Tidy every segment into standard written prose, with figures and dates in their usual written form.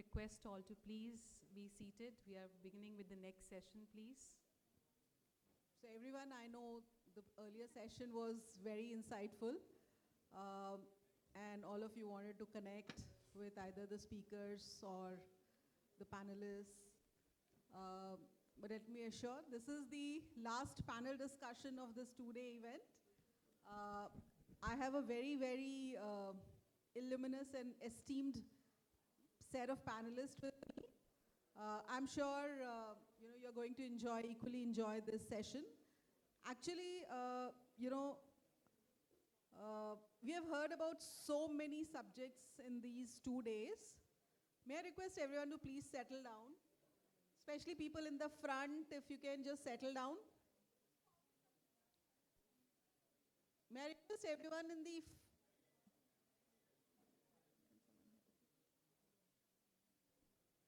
request all to please be seated. We are beginning with the next session, please. So everyone, I know the earlier session was very insightful, and all of you wanted to connect with either the speakers or the panelists. But let me assure, this is the last panel discussion of this two-day event. I have a very, very illuminous and esteemed set of panelists with me. I'm sure you're going to equally enjoy this session. Actually, we have heard about so many subjects in these 2 days. May I request everyone to please settle down, especially people in the front, if you can just settle down. May I request everyone in the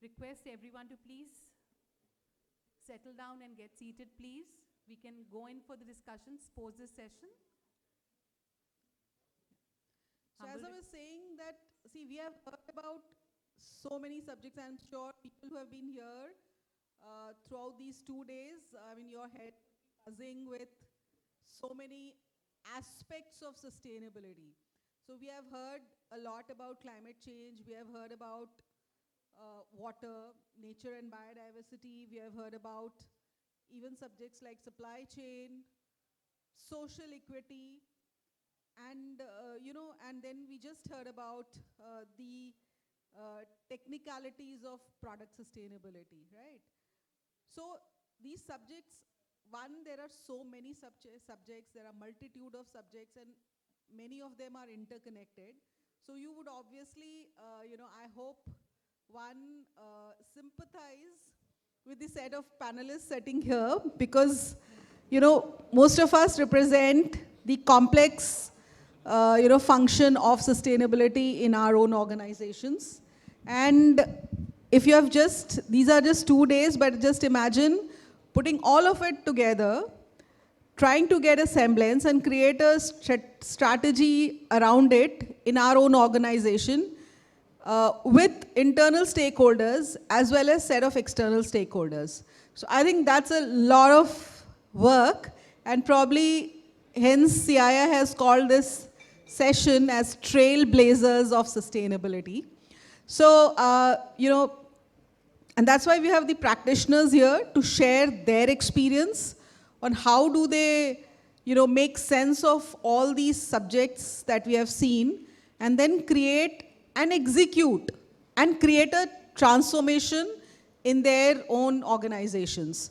Request everyone to please settle down and get seated, please. We can go in for the discussions post this session. So as I was saying that, see, we have heard about so many subjects. I'm sure people who have been here throughout these 2 days, I mean, your head buzzing with so many aspects of sustainability. So we have heard a lot about climate change. We have heard about water, nature and biodiversity. We have heard about even subjects like supply chain, social equity, and and then we just heard about the technicalities of product sustainability, right? So these subjects, one, there are so many subjects, there are multitude of subjects, and many of them are interconnected. So you would obviously, I hope, one, sympathize with the set of panelists sitting here, because, most of us represent the complex, function of sustainability in our own organizations. And if you have these are just 2 days, but just imagine putting all of it together, trying to get a semblance and create a strategy around it in our own organization, with internal stakeholders as well as set of external stakeholders. So I think that's a lot of work, and probably hence CII has called this session as Trailblazers of Sustainability. So, and that's why we have the practitioners here to share their experience on how do they, make sense of all these subjects that we have seen, and then create and execute and create a transformation in their own organizations.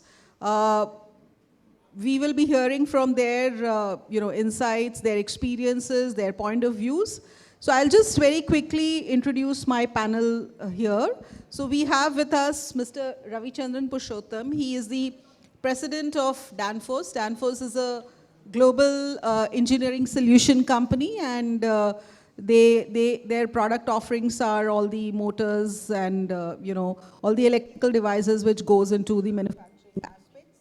We will be hearing from their insights, their experiences, their point of views. So I'll just very quickly introduce my panel here. So we have with us Mr. Ravichandran Purushottam. He is the president of Danfoss. Danfoss is a global engineering solution company, and their product offerings are all the motors and all the electrical devices which goes into the manufacturing aspects.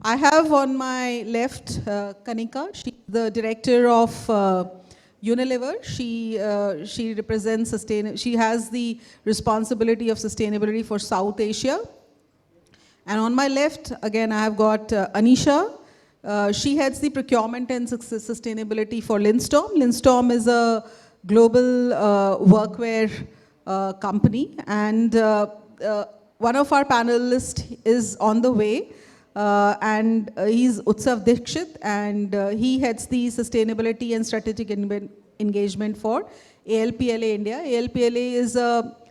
I have on my left Kanika. She's the director of Unilever. She represents she has the responsibility of sustainability for South Asia. And on my left, again, I have got Anisha. She heads the procurement and sustainability for Lindstorm. Lindstorm is a global workwear company, and one of our panelists is on the way, and he's Utsav Dikshit, and he heads the sustainability and strategic engagement for ALPLA India. ALPLA is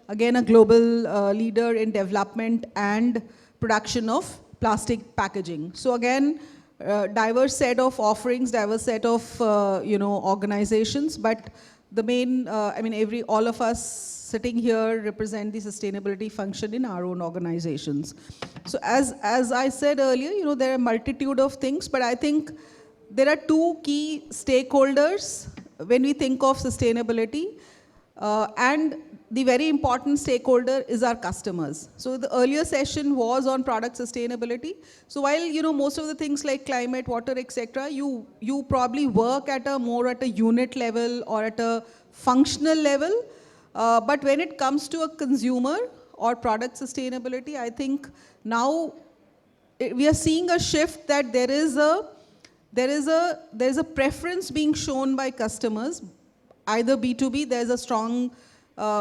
again a global leader in development and production of plastic packaging. So again, diverse set of offerings, diverse set of organizations, but the main, all of us sitting here represent the sustainability function in our own organizations. So as I said earlier, there are a multitude of things, but I think there are 2 key stakeholders when we think of sustainability, and the very important stakeholder is our customers. So the earlier session was on product sustainability. So while most of the things like climate, water, etc., you probably work at more at a unit level or at a functional level, But when it comes to a consumer or product sustainability, I think now we are seeing a shift that there is a preference being shown by customers, either B2B, there's a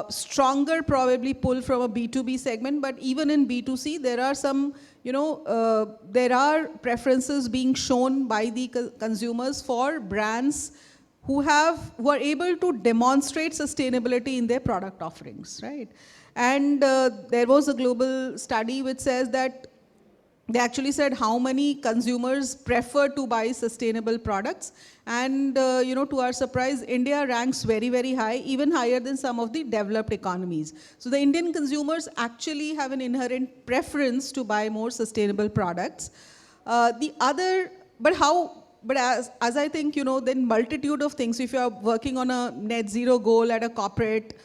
stronger probably pull from a B2B segment, but even in B2C, there are some, there are preferences being shown by the consumers for brands who are able to demonstrate sustainability in their product offerings, right? And there was a global study which says that they actually said how many consumers prefer to buy sustainable products. And, to our surprise, India ranks very, very high, even higher than some of the developed economies. So the Indian consumers actually have an inherent preference to buy more sustainable products. But as I think, then multitude of things, if you are working on a net zero goal at a corporate,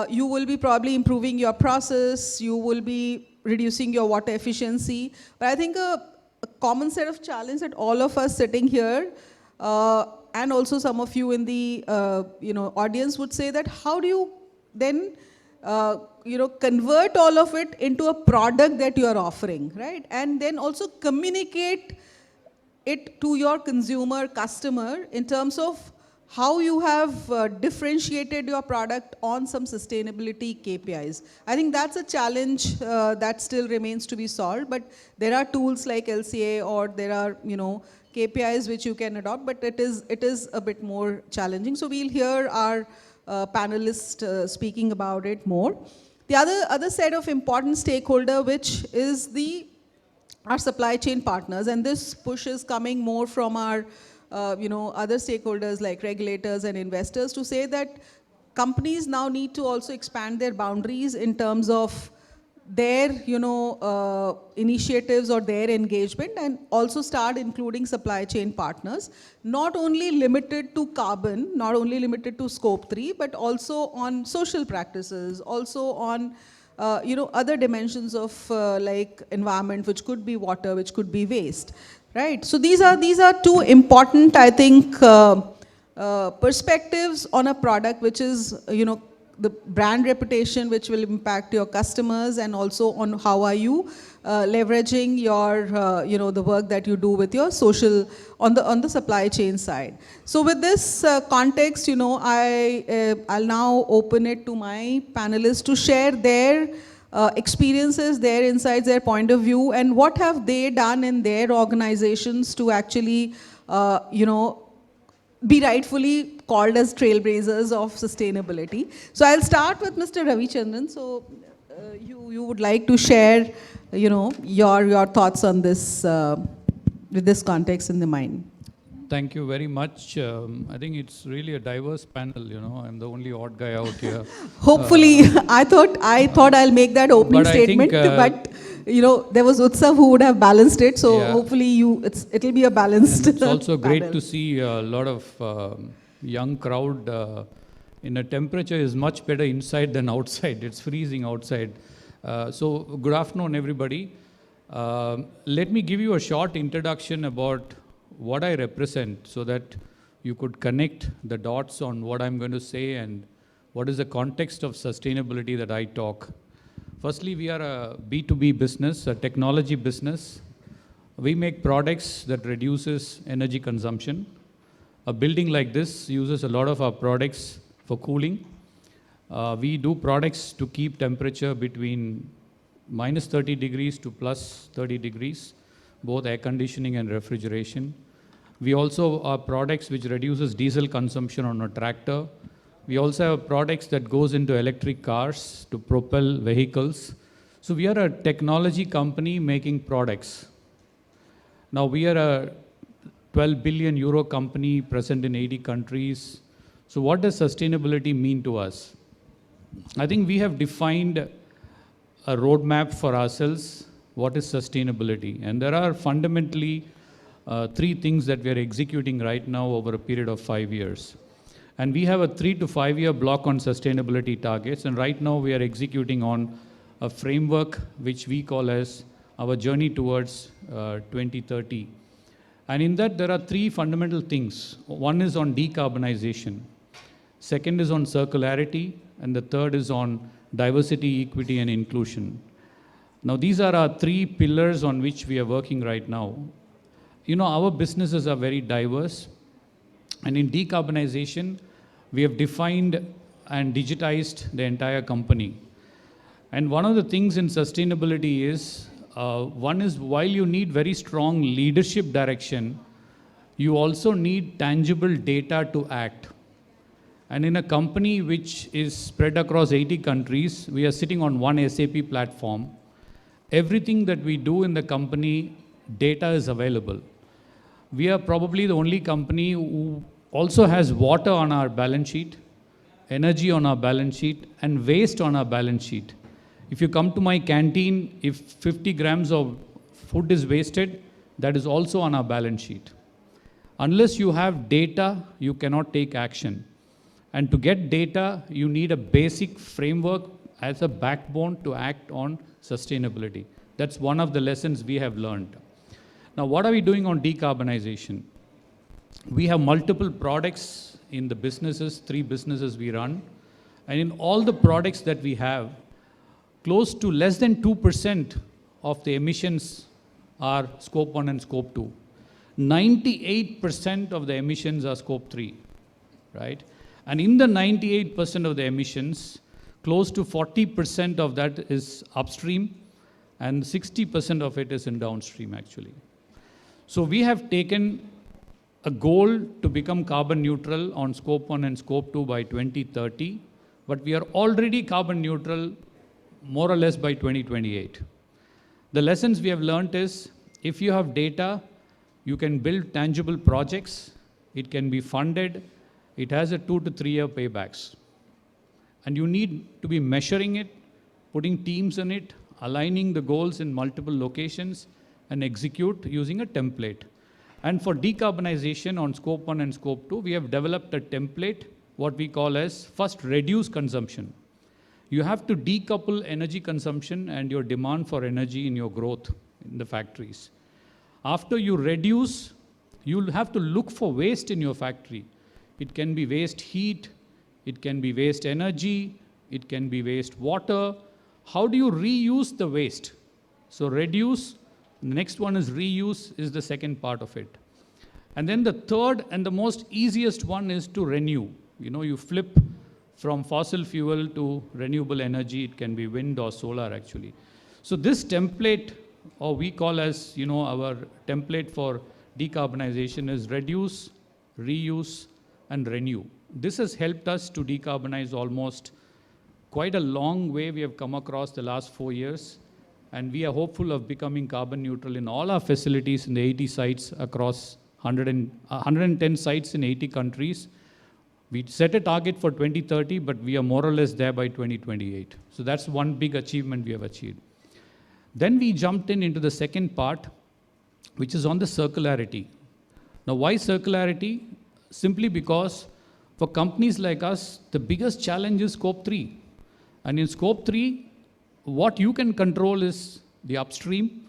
you will be probably improving your process, you will be reducing your water efficiency. But I think a common set of challenges that all of us sitting here, and also some of you in the audience would say that how do you then convert all of it into a product that you are offering, right? And then also communicate it to your customer in terms of how you have differentiated your product on some sustainability KPIs. I think that's a challenge that still remains to be solved, but there are tools like LCA or there are, KPIs which you can adopt, but it is a bit more challenging. So we'll hear our panelists speaking about it more. The other set of important stakeholder, which is our supply chain partners, and this push is coming more from our other stakeholders like regulators and investors to say that companies now need to also expand their boundaries in terms of their, initiatives or their engagement, and also start including supply chain partners, not only limited to carbon, not only limited to scope 3, but also on social practices, also on other dimensions of like environment, which could be water, which could be waste. Right, so these are two important, I think, perspectives on a product, which is, the brand reputation, which will impact your customers, and also on how are you leveraging your, the work that you do with your social, on the supply chain side. So with this context, I'll now open it to my panelists to share their experiences, their insights, their point of view, and what have they done in their organizations to actually, be rightfully called as trailblazers of sustainability. So I'll start with Mr. Ravi Chandran. So you would like to share, your thoughts on this, with this context in the mind. Thank you very much. I think it's really a diverse panel, I'm the only odd guy out here. Hopefully, I thought I'll make that opening statement, but there was Utsav who would have balanced it, so yeah. Hopefully it'll be a balanced It's also great panel. To see a lot of young crowd. In a temperature is much better inside than outside. It's freezing outside. So good afternoon, everybody. Let me give you a short introduction about what I represent so that you could connect the dots on what I'm going to say and what is the context of sustainability that I talk. Firstly, we are a B2B business, a technology business. We make products that reduces energy consumption. A building like this uses a lot of our products for cooling. We do products to keep temperature between minus 30 degrees to plus 30 degrees, both air conditioning and refrigeration. We also have products which reduces diesel consumption on a tractor. We also have products that goes into electric cars to propel vehicles. So we are a technology company making products. Now we are a 12 billion euro company present in 80 countries. So what does sustainability mean to us? I think we have defined a roadmap for ourselves. What is sustainability? And there are fundamentally three things that we are executing right now over a period of 5 years. And we have a 3 to 5 year block on sustainability targets. And right now we are executing on a framework which we call as our journey towards 2030. And in that there are three fundamental things. One is on decarbonization. second is on circularity, and the third is on diversity, equity, and inclusion. Now, these are our three pillars on which we are working right now. You know, our businesses are very diverse, and in decarbonization, we have defined and digitized the entire company. And one of the things in sustainability is, one is while you need very strong leadership direction, you also need tangible data to act. And in a company which is spread across 80 countries, we are sitting on one SAP platform. Everything that we do in the company, data is available. We are probably the only company who also has water on our balance sheet, energy on our balance sheet, and waste on our balance sheet. If you come to my canteen, if 50 grams of food is wasted, that is also on our balance sheet. Unless you have data, you cannot take action. And to get data, you need a basic framework as a backbone to act on sustainability. That's one of the lessons we have learned. Now, what are we doing on decarbonization? We have multiple products in the businesses, 3 businesses we run. And in all the products that we have, close to less than 2% of the emissions are scope 1 and scope 2. 98% of the emissions are scope 3, right? And in the 98% of the emissions, close to 40% of that is upstream, and 60% of it is in downstream, actually. So we have taken a goal to become carbon neutral on scope 1 and scope 2 by 2030, but we are already carbon neutral more or less by 2028. The lessons we have learned is, if you have data, you can build tangible projects, it can be funded, it has a 2 to 3 year paybacks. And you need to be measuring it, putting teams in it, aligning the goals in multiple locations, and execute using a template. And for decarbonization on scope 1 and scope 2, we have developed a template, what we call as first reduce consumption. You have to decouple energy consumption and your demand for energy in your growth in the factories. After you reduce, you'll have to look for waste in your factory. It can be waste heat, it can be waste energy, it can be waste water. How do you reuse the waste? So reduce, the next one is reuse, is the second part of it. And then the third and the most easiest one is to renew. You know, you flip from fossil fuel to renewable energy. It can be wind or solar, actually. So this template, or we call as, you know, our template for decarbonization is reduce, reuse, and renew. This has helped us to decarbonize almost quite a long way we have come across the last 4 years. And we are hopeful of becoming carbon neutral in all our facilities in the 80 sites across 110 sites in 80 countries. We set a target for 2030, but we are more or less there by 2028. So that's one big achievement we have achieved. Then we jumped into the second part, which is on the circularity. Now, why circularity? Simply because for companies like us, the biggest challenge is scope 3. And in scope 3, what you can control is the upstream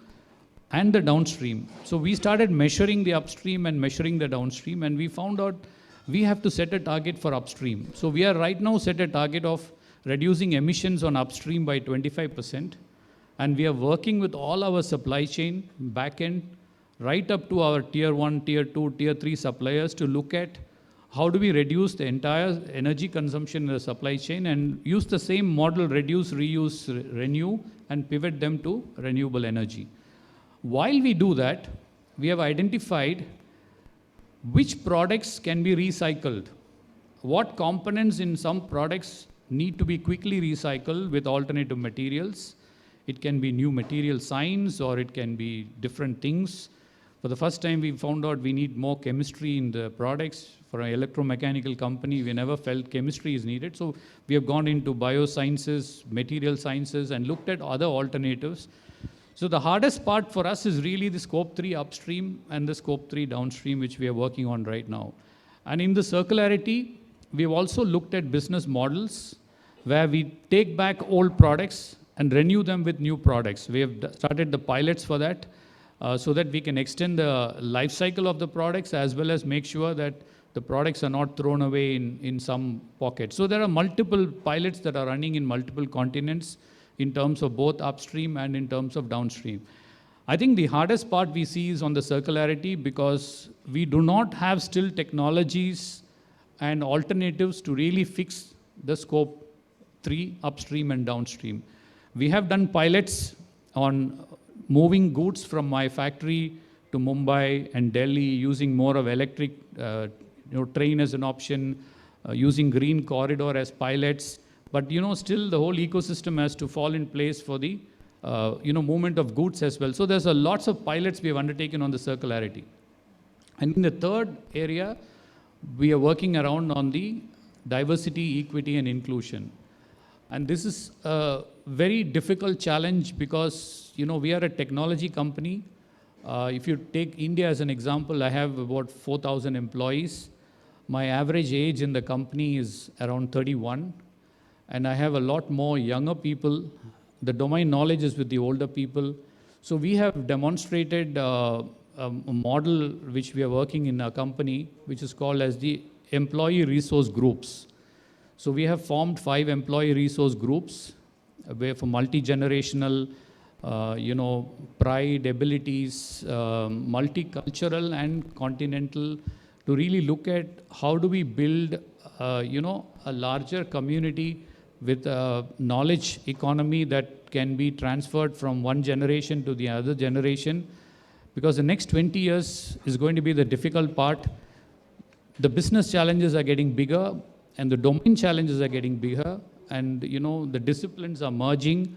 and the downstream. So we started measuring the upstream and measuring the downstream, and we found out we have to set a target for upstream. So we are right now set a target of reducing emissions on upstream by 25%. And we are working with all our supply chain, back end, right up to our tier 1, tier 2, tier 3 suppliers to look at how do we reduce the entire energy consumption in the supply chain and use the same model, reduce, reuse, renew, and pivot them to renewable energy. While we do that, we have identified which products can be recycled, what components in some products need to be quickly recycled with alternative materials. It can be new material science, or it can be different things. For the first time, we found out we need more chemistry in the products. For an electromechanical company, we never felt chemistry is needed. So we have gone into biosciences, material sciences, and looked at other alternatives. So the hardest part for us is really the scope 3 upstream and the scope 3 downstream, which we are working on right now. And in the circularity, we've also looked at business models where we take back old products and renew them with new products. We have started the pilots for that so that we can extend the life cycle of the products as well as make sure that The products are not thrown away in some pocket. So there are multiple pilots that are running in multiple continents in terms of both upstream and in terms of downstream. I think the hardest part we see is on the circularity, because we do not have still technologies and alternatives to really fix the scope 3 upstream and downstream. We have done pilots on moving goods from my factory to Mumbai and Delhi using more of electric train as an option, using green corridor as pilots. But still the whole ecosystem has to fall in place for the movement of goods as well. So there's lots of pilots we have undertaken on the circularity. And in the third area, we are working around on the diversity, equity, and inclusion. And this is a very difficult challenge because, we are a technology company. If you take India as an example, I have about 4,000 employees. My average age in the company is around 31. And I have a lot more younger people. The domain knowledge is with the older people. So we have demonstrated a model which we are working in our company, which is called as the employee resource groups. So we have formed 5 employee resource groups where for multi-generational, pride, abilities, multicultural and continental, to really look at how do we build, a larger community with a knowledge economy that can be transferred from one generation to the other generation. Because the next 20 years is going to be the difficult part. The business challenges are getting bigger and the domain challenges are getting bigger, and the disciplines are merging.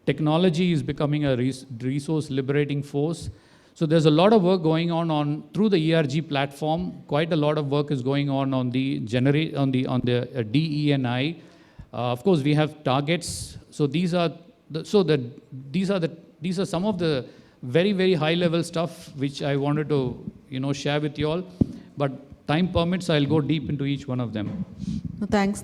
Technology is becoming a resource liberating force. So there's a lot of work going on through the ERG platform. Quite a lot of work is going on the DE&I. Of course, we have targets. So these are some of the very, very high level stuff which I wanted to share with you all. But time permits, I'll go deep into each one of them. Thanks.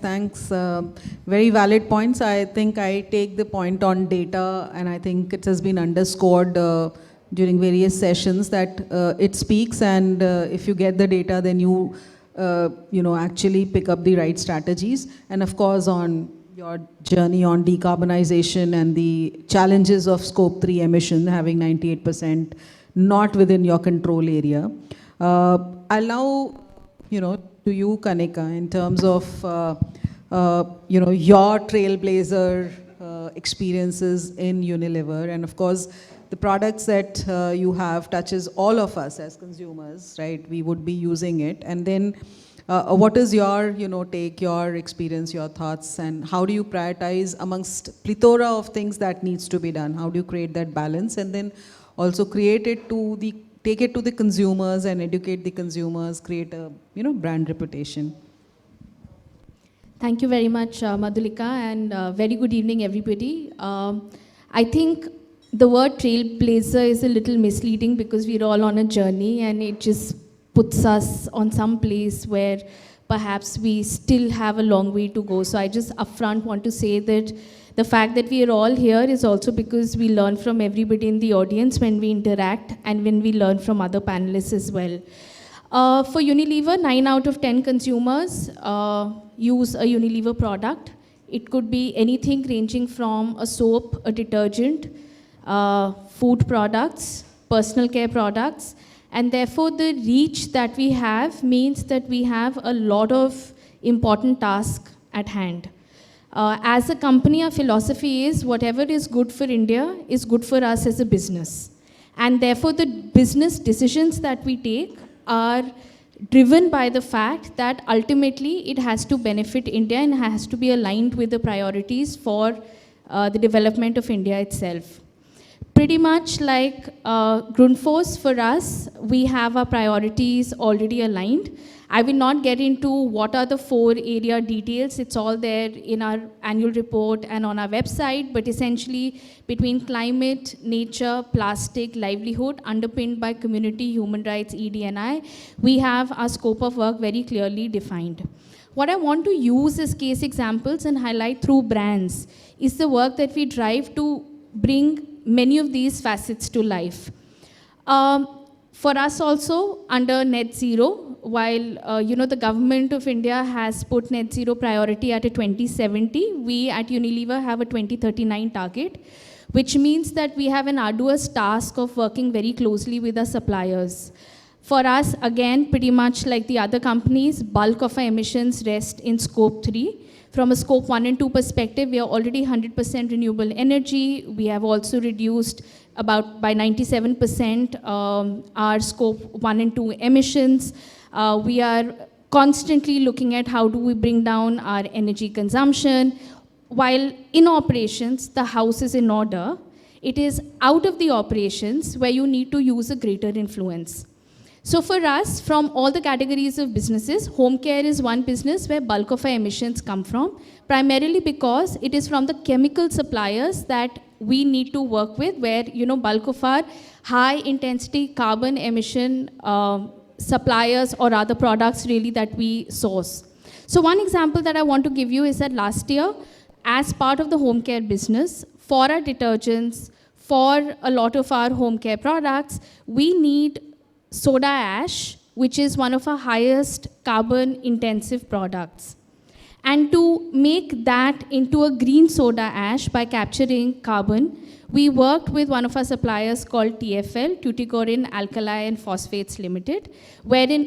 Very valid points. I think I take the point on data, and I think it has been underscored during various sessions that it speaks, and if you get the data, then you actually pick up the right strategies. And of course, on your journey on decarbonization and the challenges of scope 3 emission, having 98% not within your control area. I'll now, to you, Kanika, in terms of, your Trailblazer experiences in Unilever, and of course, the products that you have touches all of us as consumers, right? We would be using it. And then what is your, take, your experience, your thoughts, and how do you prioritize amongst plethora of things that needs to be done? How do you create that balance, and then also take it to the consumers and educate the consumers, create a, brand reputation? Thank you very much, Madhulika, and very good evening, everybody. I think the word trailblazer is a little misleading because we're all on a journey, and it just puts us on some place where perhaps we still have a long way to go. So I just upfront want to say that the fact that we are all here is also because we learn from everybody in the audience when we interact and when we learn from other panelists as well. For Unilever, 9 out of 10 consumers use a Unilever product. It could be anything ranging from a soap, a detergent, food products, personal care products, and therefore the reach that we have means that we have a lot of important tasks at hand. As a company, our philosophy is whatever is good for India is good for us as a business. And therefore the business decisions that we take are driven by the fact that ultimately it has to benefit India and has to be aligned with the priorities for the development of India itself. Pretty much like Grundfos, for us, we have our priorities already aligned. I will not get into what are the 4 area details. It's all there in our annual report and on our website, but essentially between climate, nature, plastic, livelihood, underpinned by community, human rights, ED&I, we have our scope of work very clearly defined. What I want to use as case examples and highlight through brands is the work that we drive to bring many of these facets to life. for us also, under net zero, while the government of India has put net zero priority at a 2070, we at Unilever have a 2039 target, which means that we have an arduous task of working very closely with our suppliers. For us, again, pretty much like the other companies, bulk of our emissions rest in scope 3. From a scope 1 and 2 perspective, we are already 100% renewable energy. We have also reduced by 97% our scope 1 and 2 emissions. We are constantly looking at how do we bring down our energy consumption. While in operations, the house is in order, it is out of the operations where you need to use a greater influence. So for us, from all the categories of businesses, home care is one business where bulk of our emissions come from, primarily because it is from the chemical suppliers that we need to work with, where bulk of our high intensity carbon emission suppliers or other products really that we source. So one example that I want to give you is that last year, as part of the home care business, for our detergents, for a lot of our home care products, we need soda ash, which is one of our highest carbon intensive products. And to make that into a green soda ash by capturing carbon, we worked with one of our suppliers called TFL, Tuticorin Alkali and Phosphates Limited,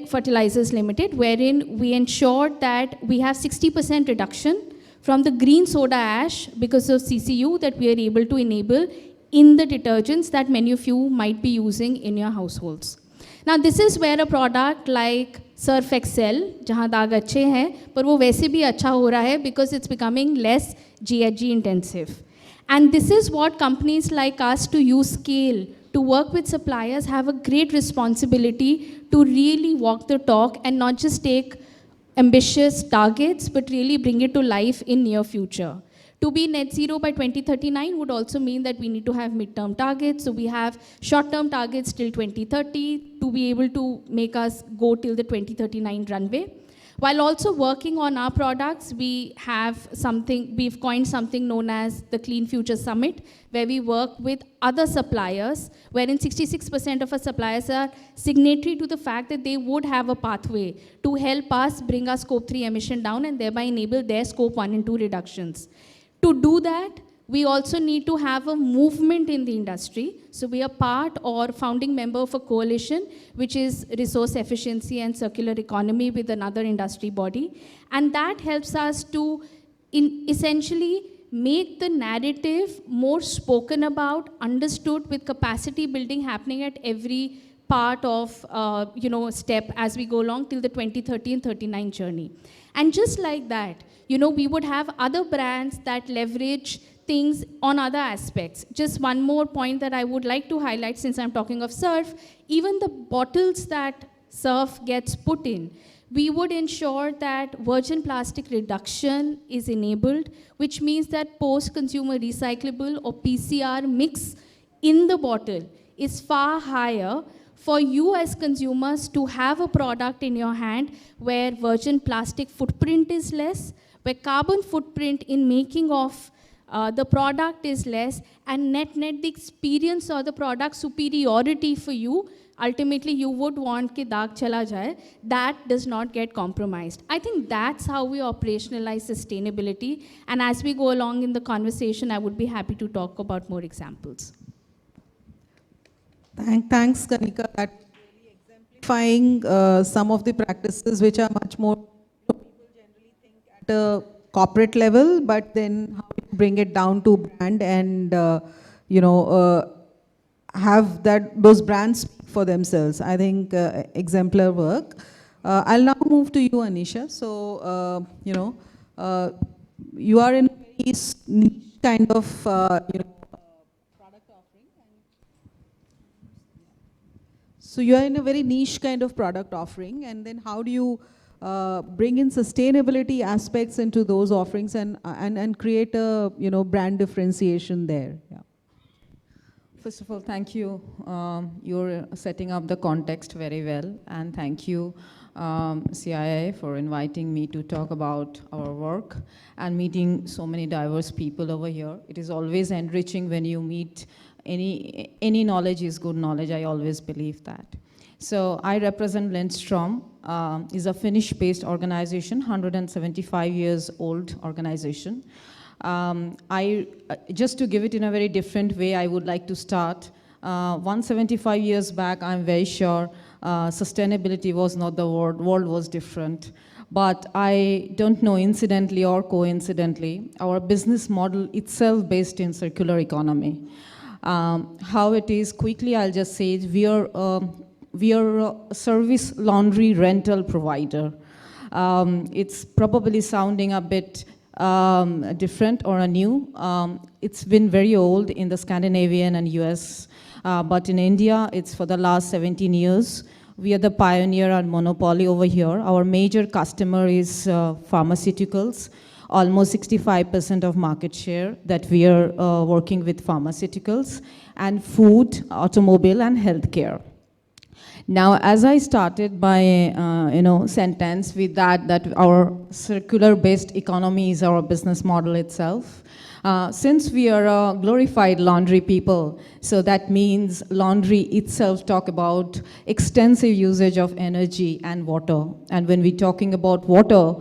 Fertilizers Limited, wherein we ensured that we have 60% reduction from the green soda ash because of CCU that we are able to enable in the detergents that many of you might be using in your households. Now, this is where a product like Surf Excel, जहाँ दाग अच्छे हैं, पर वो वैसे भी अच्छा हो रहा है because it's becoming less GHG intensive. And this is what companies like us, to use scale, to work with suppliers, have a great responsibility to really walk the talk and not just take ambitious targets, but really bring it to life in near future. To be net zero by 2039 would also mean that we need to have midterm targets. So we have short-term targets till 2030 to be able to make us go till the 2039 runway. While also working on our products, we've coined something known as the Clean Future Summit, where we work with other suppliers, wherein 66% of our suppliers are signatory to the fact that they would have a pathway to help us bring our scope 3 emission down and thereby enable their scope 1 and 2 reductions. To do that, we also need to have a movement in the industry. So we are part or founding member of a coalition, which is Resource Efficiency and Circular Economy with another industry body. And that helps us to essentially make the narrative more spoken about, understood, with capacity building happening at every part of step as we go along till the 2030 and 39 journey. And just like that, we would have other brands that leverage things on other aspects. Just one more point that I would like to highlight since I'm talking of Surf, even the bottles that Surf gets put in, we would ensure that virgin plastic reduction is enabled, which means that post-consumer recyclable or PCR mix in the bottle is far higher for you as consumers to have a product in your hand where virgin plastic footprint is less, where carbon footprint in making of the product is less, and net the experience or the product superiority for you, ultimately you would want ki daag chala jaye, that does not get compromised. I think that's how we operationalize sustainability, and as we go along in the conversation, I would be happy to talk about more examples. Thanks, Kanika. That's really exemplifying some of the practices which are much more, people generally think at a corporate level, but then how you bring it down to brand and, have those brands speak for themselves. I think exemplar work. I'll now move to you, Anisha. So, you are in a very niche kind of, product offering. So you are in a very niche kind of product offering, and then how do you bring in sustainability aspects into those offerings and create a brand differentiation there? Yeah. First of all, thank you. You're setting up the context very well, and thank you, CII, for inviting me to talk about our work and meeting so many diverse people over here. It is always enriching when you meet any knowledge is good knowledge. I always believe that. So I represent Lindstrom, is a Finnish-based organization, 175 years old organization. Just to give it in a very different way, I would like to start. 175 years back, I'm very sure sustainability was not the word, world was different. But I don't know, incidentally or coincidentally, our business model itself based in circular economy. How it is, quickly I'll just say, we are a service laundry rental provider. It's probably sounding a bit different or a new. It's been very old in the Scandinavian and US, but in India, it's for the last 17 years. We are the pioneer and monopoly over here. Our major customer is pharmaceuticals, almost 65% of market share that we are working with pharmaceuticals, and food, automobile, and healthcare. Now, as I started my sentence with that our circular-based economy is our business model itself. Since we are a glorified laundry people, so that means laundry itself talk about extensive usage of energy and water. And when we're talking about water,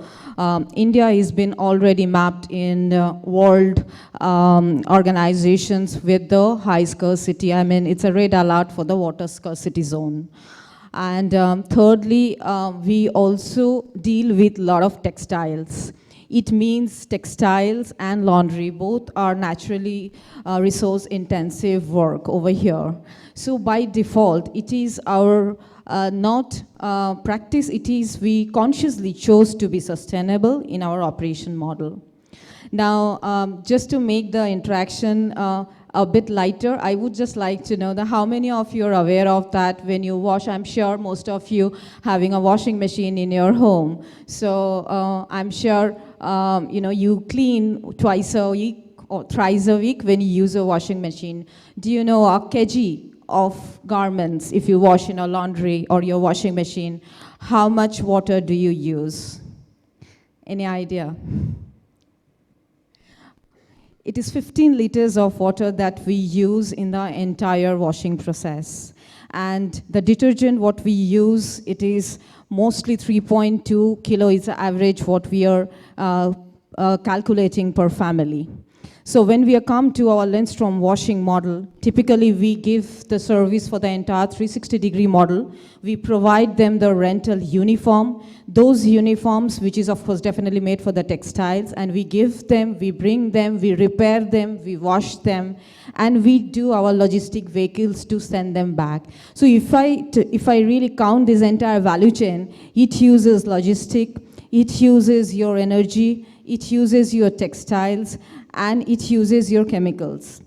India has been already mapped in world organizations with the high scarcity. I mean, it's a red alert for the water scarcity zone. And thirdly, we also deal with a lot of textiles. It means textiles and laundry both are naturally resource intensive work over here. So by default, it is our not practice, it is we consciously chose to be sustainable in our operation model. Now, just to make the interaction a bit lighter, I would just like to know that how many of you are aware of that when you wash. I'm sure most of you having a washing machine in your home. So I'm sure you clean twice a week or thrice a week when you use a washing machine. Do you know a kg of garments, if you wash in a laundry or your washing machine, how much water do you use? Any idea? It is 15 liters of water that we use in the entire washing process. And the detergent, what we use, it is mostly 3.2 kilo is the average what we are calculating per family. So when we come to our Lindstrom washing model, typically we give the service for the entire 360-degree model. We provide them the rental uniform, those uniforms, which is of course definitely made for the textiles, and we give them, we bring them, we repair them, we wash them, and we do our logistic vehicles to send them back. So if I really count this entire value chain, it uses logistic, it uses your energy, it uses your textiles, and it uses your chemicals.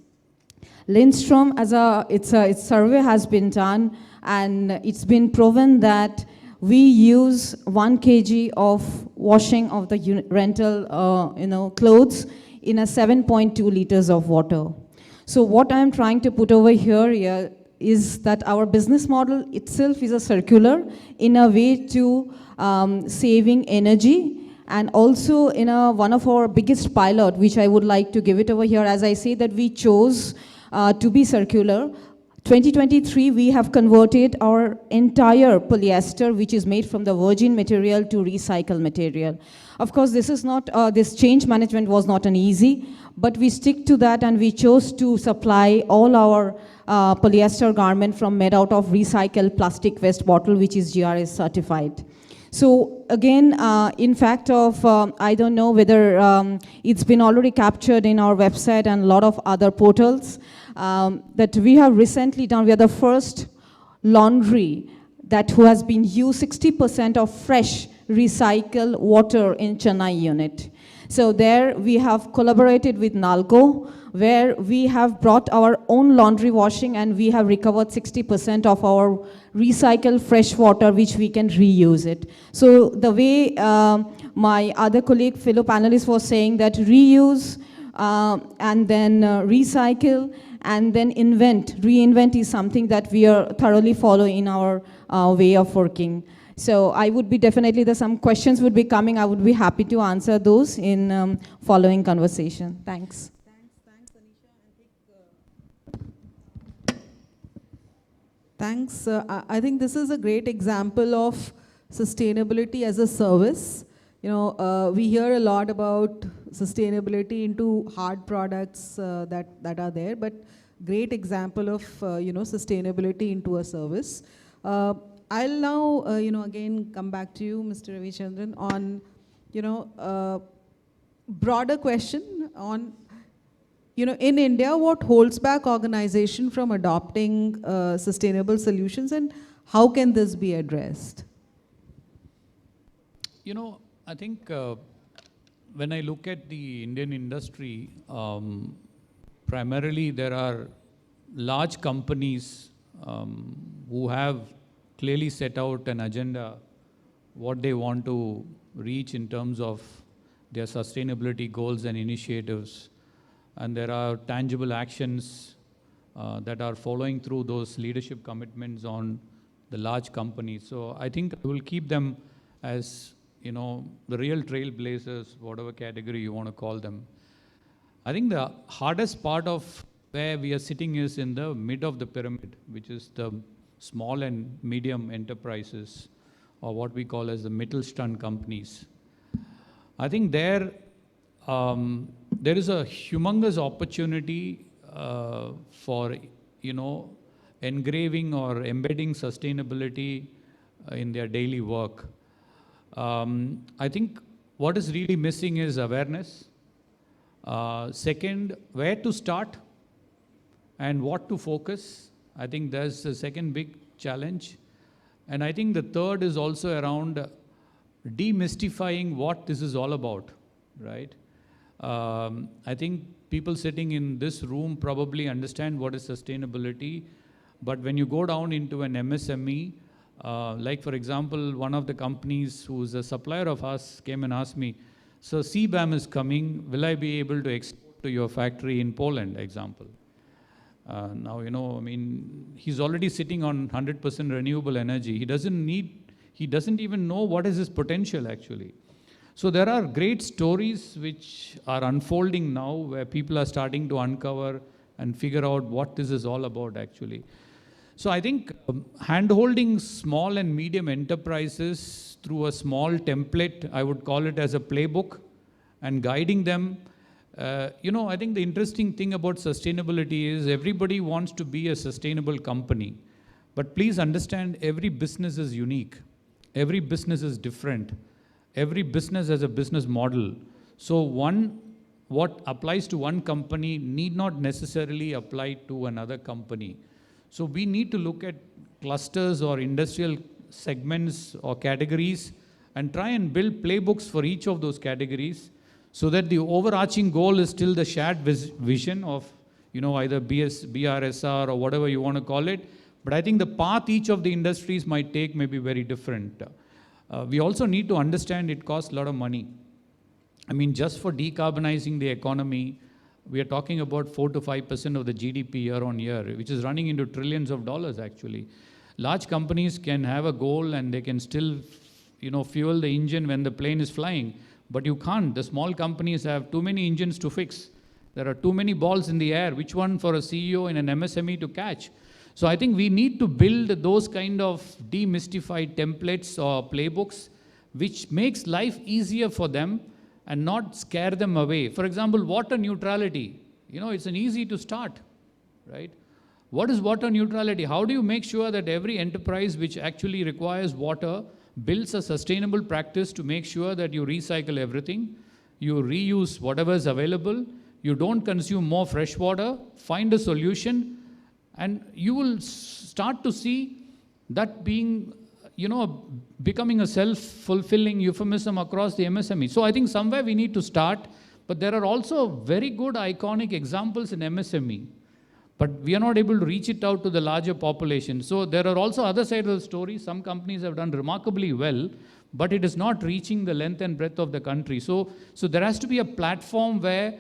Lindstrom, its survey has been done, and it's been proven that we use 1 kg of washing of the rental clothes in a 7.2 liters of water. So what I'm trying to put over here is that our business model itself is a circular in a way to saving energy. And also in one of our biggest pilot, which I would like to give it over here, as I say that we chose to be circular. 2023, we have converted our entire polyester, which is made from the virgin material, to recycled material. Of course, this is not, this change management was not an easy, but we stick to that and we chose to supply all our polyester garment from made out of recycled plastic waste bottle, which is GRS certified. So again, in fact I don't know whether it's been already captured in our website and a lot of other portals that we have recently done. We are the first laundry who has been used 60% of fresh recycled water in Chennai unit. So there we have collaborated with Nalco, where we have brought our own laundry washing and we have recovered 60% of our recycled fresh water, which we can reuse it. So the way my other colleague, fellow panelist was saying that reuse and then recycle and then reinvent is something that we are thoroughly following in our way of working. So I would be definitely, there's some questions would be coming. I would be happy to answer those in following conversation. Thanks. Thanks. I think this is a great example of sustainability as a service. We hear a lot about sustainability into hard products that are there, but great example of sustainability into a service. I'll now again come back to you, Mr. Ravichandran, on broader question on in India, what holds back organization from adopting sustainable solutions, and how can this be addressed? I think when I look at the Indian industry, primarily there are large companies who have clearly set out an agenda, what they want to reach in terms of their sustainability goals and initiatives. And there are tangible actions that are following through those leadership commitments on the large companies. So I think we will keep them as the real trailblazers, whatever category you want to call them. I think the hardest part of where we are sitting is in the mid of the pyramid, which is the small and medium enterprises, or what we call as the Mittelstand companies. I think there is a humongous opportunity for engraving or embedding sustainability in their daily work. I think what is really missing is awareness. Second, where to start and what to focus. I think that's the second big challenge. And I think the third is also around demystifying what this is all about, right? I think people sitting in this room probably understand what is sustainability, but when you go down into an MSME, like for example, one of the companies who's a supplier of us came and asked me, so CBAM is coming, will I be able to export to your factory in Poland, example? Now, he's already sitting on 100% renewable energy. He doesn't even know what is his potential actually. So there are great stories which are unfolding now where people are starting to uncover and figure out what this is all about actually. So I think hand-holding small and medium enterprises through a small template, I would call it as a playbook, and guiding them. I think the interesting thing about sustainability is everybody wants to be a sustainable company. But please understand, every business is unique. Every business is different. Every business has a business model. So what applies to one company need not necessarily apply to another company. So we need to look at clusters or industrial segments or categories and try and build playbooks for each of those categories so that the overarching goal is still the shared vision of either BRSR or whatever you want to call it. But I think the path each of the industries might take may be very different. We also need to understand it costs a lot of money. Just for decarbonizing the economy, we are talking about 4 to 5% of the GDP year on year, which is running into trillions of dollars actually. Large companies can have a goal and they can still, fuel the engine when the plane is flying, but you can't. The small companies have too many engines to fix. There are too many balls in the air. Which one for a CEO in an MSME to catch? So I think we need to build those kind of demystified templates or playbooks, which makes life easier for them and not scare them away. For example, water neutrality. It's an easy to start, right? What is water neutrality? How do you make sure that every enterprise which actually requires water builds a sustainable practice to make sure that you recycle everything, you reuse whatever is available, you don't consume more fresh water, find a solution, and you will start to see that being becoming a self-fulfilling euphemism across the MSME. So I think somewhere we need to start, but there are also very good iconic examples in MSME, but we are not able to reach it out to the larger population. So there are also other sides of the story. Some companies have done remarkably well, but it is not reaching the length and breadth of the country. So there has to be a platform where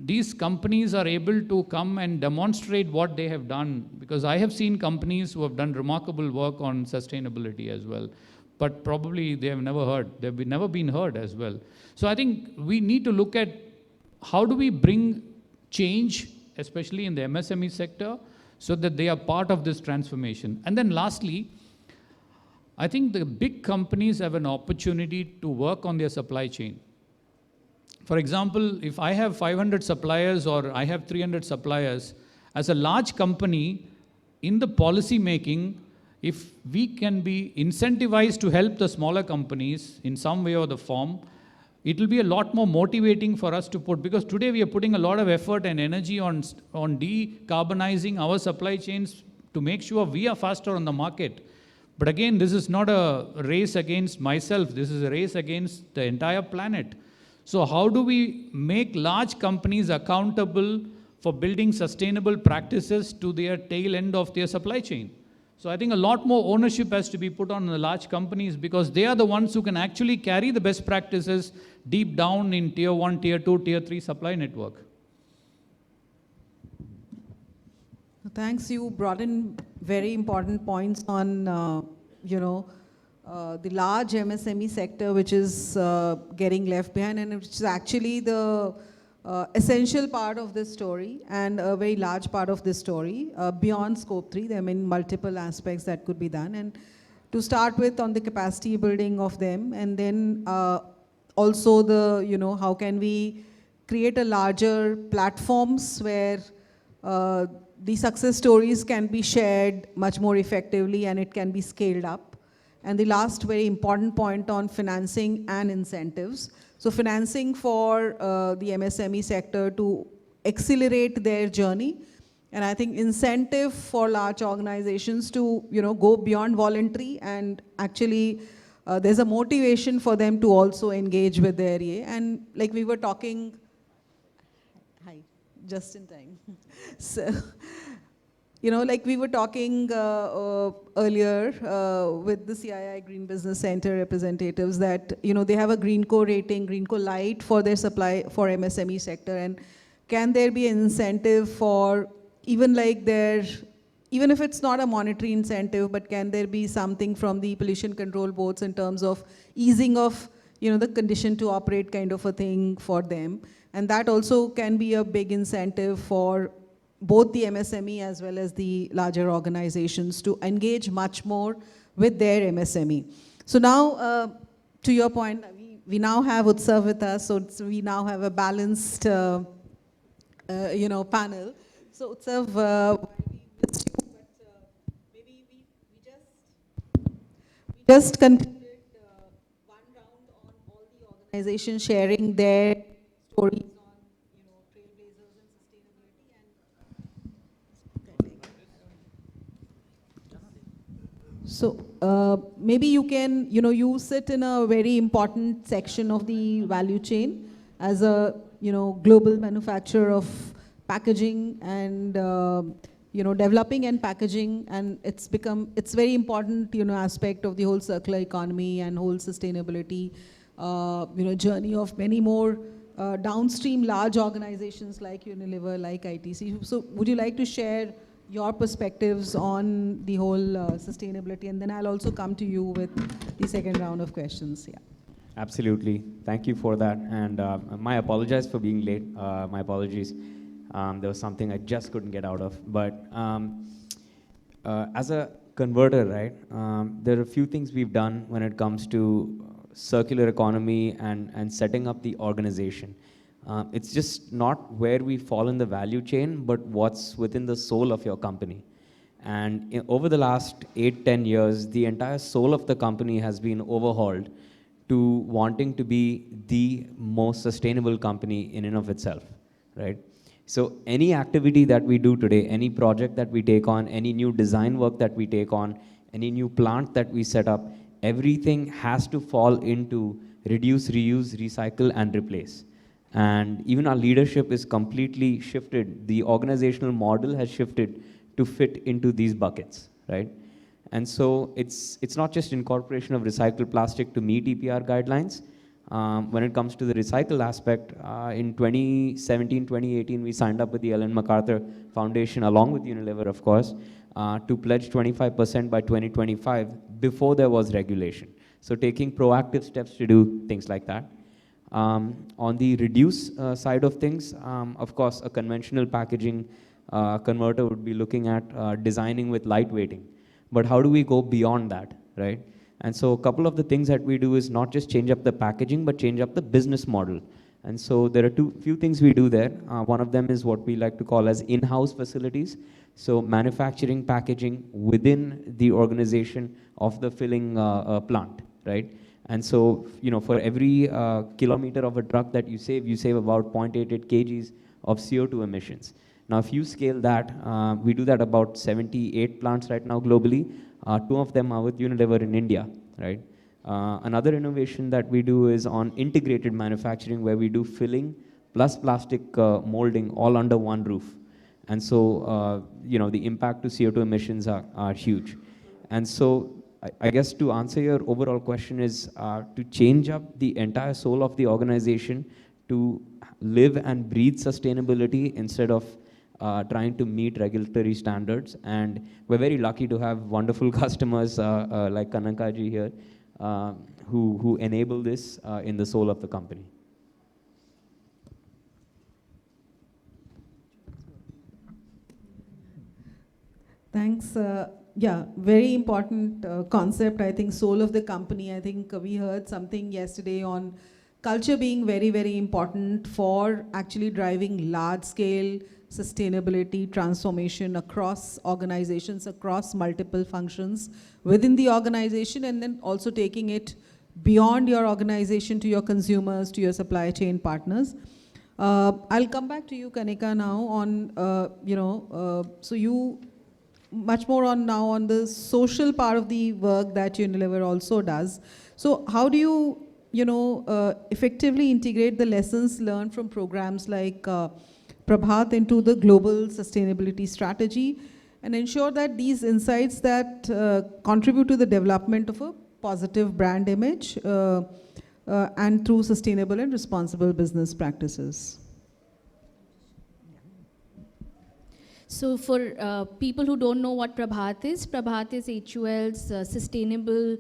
these companies are able to come and demonstrate what they have done, because I have seen companies who have done remarkable work on sustainability as well, but probably they have never been heard as well. So I think we need to look at how do we bring change, especially in the MSME sector, so that they are part of this transformation. And then lastly, I think the big companies have an opportunity to work on their supply chain. For example, if I have 500 suppliers or I have 300 suppliers, as a large company, in the policy making, if we can be incentivized to help the smaller companies in some way or the form, it will be a lot more motivating for us to put, because today we are putting a lot of effort and energy on decarbonizing our supply chains to make sure we are faster on the market. But again, this is not a race against myself, this is a race against the entire planet. So how do we make large companies accountable for building sustainable practices to their tail end of their supply chain? So I think a lot more ownership has to be put on the large companies, because they are the ones who can actually carry the best practices deep down in tier 1, tier 2, tier 3 supply network. Thanks. You brought in very important points on, the large MSME sector, which is getting left behind, and which is actually the essential part of this story and a very large part of this story. Beyond scope 3, there are many multiple aspects that could be done. And to start with, on the capacity building of them, and then also the, how can we create a larger platforms where the success stories can be shared much more effectively and it can be scaled up. And the last very important point on financing and incentives. So financing for the MSME sector to accelerate their journey. And I think incentive for large organizations to, go beyond voluntary, and actually there's a motivation for them to also engage with their EA. And like we were talking, hi, just in time. So, like we were talking earlier with the CII Green Business Center representatives that, they have a Greenco rating, Greenco Light for their supply for MSME sector. And can there be an incentive for even even if it's not a monetary incentive, but can there be something from the pollution control boards in terms of easing of, the condition to operate kind of a thing for them? And that also can be a big incentive for both the MSME as well as the larger organizations to engage much more with their MSME. So now, to your point, we now have Utsav with us, so we now have a balanced, panel. So Utsav, maybe we just concluded one round on all the organizations sharing their stories on, Trailblazers and sustainability. So maybe you can, you sit in a very important section of the value chain as a, global manufacturer of packaging and, developing and packaging, and it's very important, aspect of the whole circular economy and whole sustainability, journey of many more downstream large organizations like Unilever, like ITC. So would you like to share your perspectives on the whole sustainability, and then I'll also come to you with the second round of questions. Yeah. Absolutely. Thank you for that. And my apologies for being late. My apologies. There was something I just couldn't get out of. But as a converter, right, there are a few things we've done when it comes to circular economy and setting up the organization. It's just not where we fall in the value chain, but what's within the soul of your company. And over the last 8-10 years, the entire soul of the company has been overhauled to wanting to be the most sustainable company in and of itself, right? So any activity that we do today, any project that we take on, any new design work that we take on, any new plant that we set up, everything has to fall into reduce, reuse, recycle, and replace. And even our leadership is completely shifted. The organizational model has shifted to fit into these buckets, right? And so it's not just incorporation of recycled plastic to meet EPR guidelines. When it comes to the recycle aspect, in 2017, 2018, we signed up with the Ellen MacArthur Foundation, along with Unilever, of course, to pledge 25% by 2025 before there was regulation. So taking proactive steps to do things like that. On the reduce side of things, of course, a conventional packaging converter would be looking at designing with lightweighting. But how do we go beyond that, right? And so a couple of the things that we do is not just change up the packaging, but change up the business model. And so there are few things we do there. One of them is what we like to call as in-house facilities. So manufacturing packaging within the organization of the filling plant, right? And so, you know, for every kilometer of a truck that you save about 0.88 kgs of CO2 emissions. Now, if you scale that, we do that about 78 plants right now globally. 2 of them are with Unilever in India, right? Another innovation that we do is on integrated manufacturing, where we do filling plus plastic molding all under one roof. And so, you know, the impact to CO2 emissions are huge. And so, I guess to answer your overall question is to change up the entire soul of the organization to live and breathe sustainability instead of trying to meet regulatory standards. And we're very lucky to have wonderful customers like Kanankaji here who enable this in the soul of the company. Thanks. Yeah, very important concept. I think soul of the company. I think we heard something yesterday on culture being very, very important for actually driving large-scale sustainability transformation across organizations, across multiple functions within the organization, and then also taking it beyond your organization to your consumers, to your supply chain partners. I'll come back to you, Kanika, now on, so you much more on now on the social part of the work that Unilever also does. So how do you, effectively integrate the lessons learned from programs like Prabhat into the global sustainability strategy and ensure that these insights that contribute to the development of a positive brand image and through sustainable and responsible business practices? So for people who don't know what Prabhat is HUL's sustainable